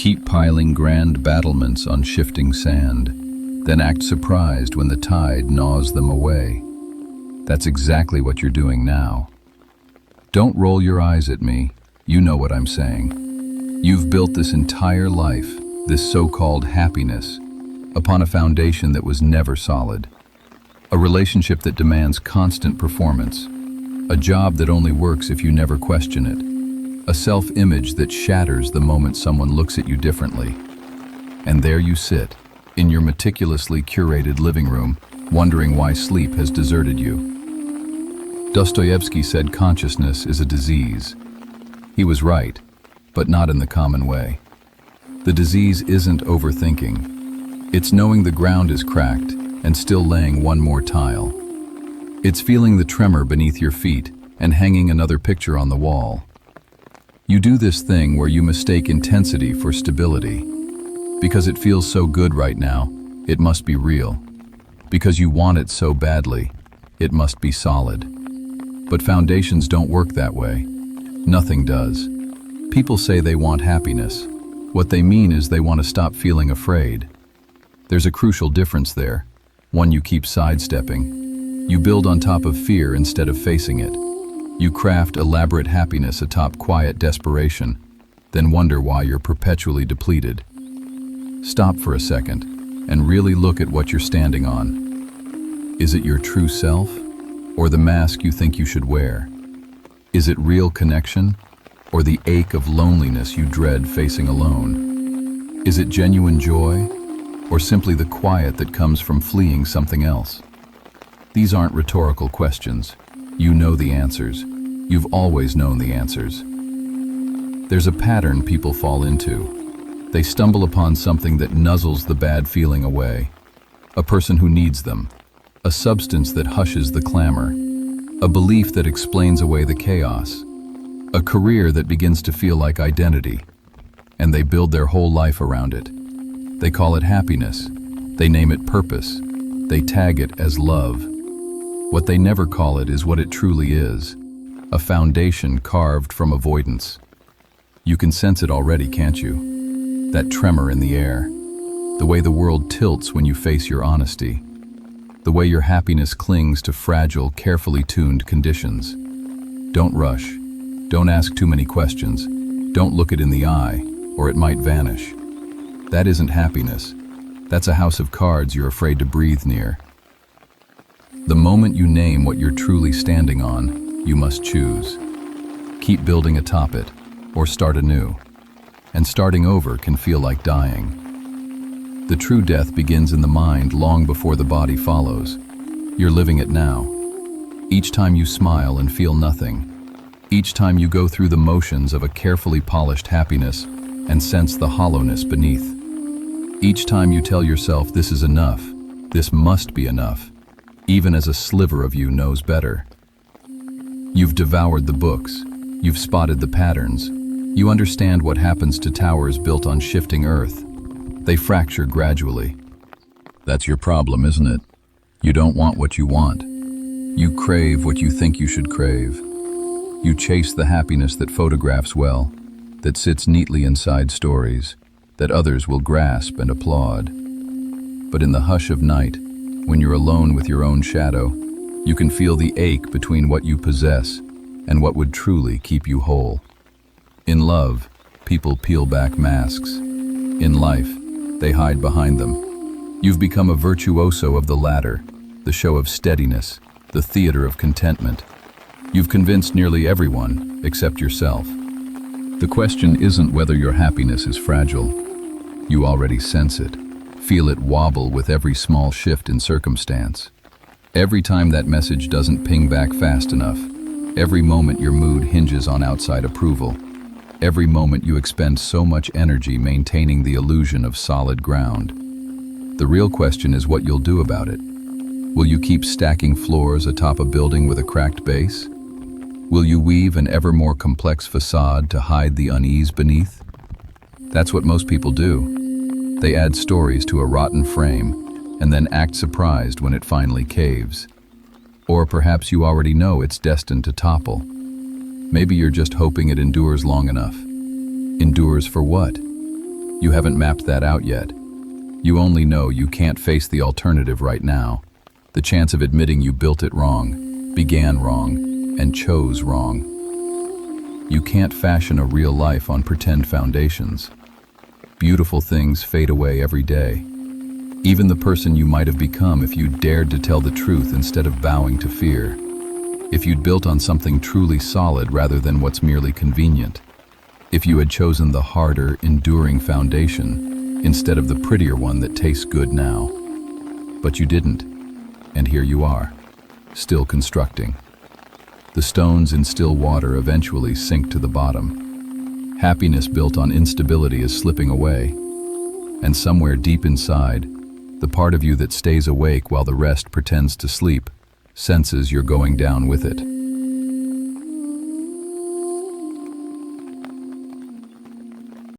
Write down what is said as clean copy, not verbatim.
keep piling grand battlements on shifting sand, then act surprised when the tide gnaws them away. That's exactly what you're doing now. Don't roll your eyes at me. You know what I'm saying. You've built this entire life, this so-called happiness, upon a foundation that was never solid. A relationship that demands constant performance. A job that only works if you never question it. A self-image that shatters the moment someone looks at you differently. And there you sit, in your meticulously curated living room, wondering why sleep has deserted you. Dostoevsky said consciousness is a disease. He was right, but not in the common way. The disease isn't overthinking. It's knowing the ground is cracked and still laying one more tile. It's feeling the tremor beneath your feet and hanging another picture on the wall. You do this thing where you mistake intensity for stability. Because it feels so good right now, it must be real. Because you want it so badly, it must be solid. But foundations don't work that way. Nothing does. People say they want happiness. What they mean is they want to stop feeling afraid. There's a crucial difference there, one you keep sidestepping. You build on top of fear instead of facing it. You craft elaborate happiness atop quiet desperation, then wonder why you're perpetually depleted. Stop for a second and really look at what you're standing on. Is it your true self, or the mask you think you should wear? Is it real connection, or the ache of loneliness you dread facing alone? Is it genuine joy, or simply the quiet that comes from fleeing something else? These aren't rhetorical questions. You know the answers. You've always known the answers. There's a pattern people fall into. They stumble upon something that nuzzles the bad feeling away. A person who needs them. A substance that hushes the clamor. A belief that explains away the chaos. A career that begins to feel like identity. And they build their whole life around it. They call it happiness. They name it purpose. They tag it as love. What they never call it is what it truly is. A foundation carved from avoidance. You can sense it already, can't you? That tremor in the air, the way the world tilts when you face your honesty, the way your happiness clings to fragile, carefully tuned conditions. Don't rush. Don't ask too many questions. Don't look it in the eye, or it might vanish. That isn't happiness. That's a house of cards you're afraid to breathe near. The moment you name what you're truly standing on, you must choose. Keep building atop it, or start anew. And starting over can feel like dying. The true death begins in the mind long before the body follows. You're living it now. Each time you smile and feel nothing. Each time you go through the motions of a carefully polished happiness and sense the hollowness beneath. Each time you tell yourself this is enough, this must be enough, even as a sliver of you knows better. You've devoured the books. You've spotted the patterns. You understand what happens to towers built on shifting earth. They fracture gradually. That's your problem, isn't it? You don't want what you want. You crave what you think you should crave. You chase the happiness that photographs well, that sits neatly inside stories, that others will grasp and applaud. But in the hush of night, when you're alone with your own shadow, you can feel the ache between what you possess and what would truly keep you whole. In love, people peel back masks. In life, they hide behind them. You've become a virtuoso of the latter, the show of steadiness, the theater of contentment. You've convinced nearly everyone, except yourself. The question isn't whether your happiness is fragile. You already sense it, feel it wobble with every small shift in circumstance. Every time that message doesn't ping back fast enough, every moment your mood hinges on outside approval, every moment you expend so much energy maintaining the illusion of solid ground. The real question is what you'll do about it. Will you keep stacking floors atop a building with a cracked base? Will you weave an ever more complex facade to hide the unease beneath? That's what most people do. They add stories to a rotten frame and then act surprised when it finally caves. Or perhaps you already know it's destined to topple. Maybe you're just hoping it endures long enough. Endures for what? You haven't mapped that out yet. You only know you can't face the alternative right now. The chance of admitting you built it wrong, began wrong, and chose wrong. You can't fashion a real life on pretend foundations. Beautiful things fade away every day. Even the person you might have become if you dared to tell the truth instead of bowing to fear. If you'd built on something truly solid rather than what's merely convenient. If you had chosen the harder, enduring foundation instead of the prettier one that tastes good now. But you didn't, and here you are, still constructing. The stones in still water eventually sink to the bottom. Happiness built on instability is slipping away, and somewhere deep inside, the part of you that stays awake while the rest pretends to sleep senses you're going down with it.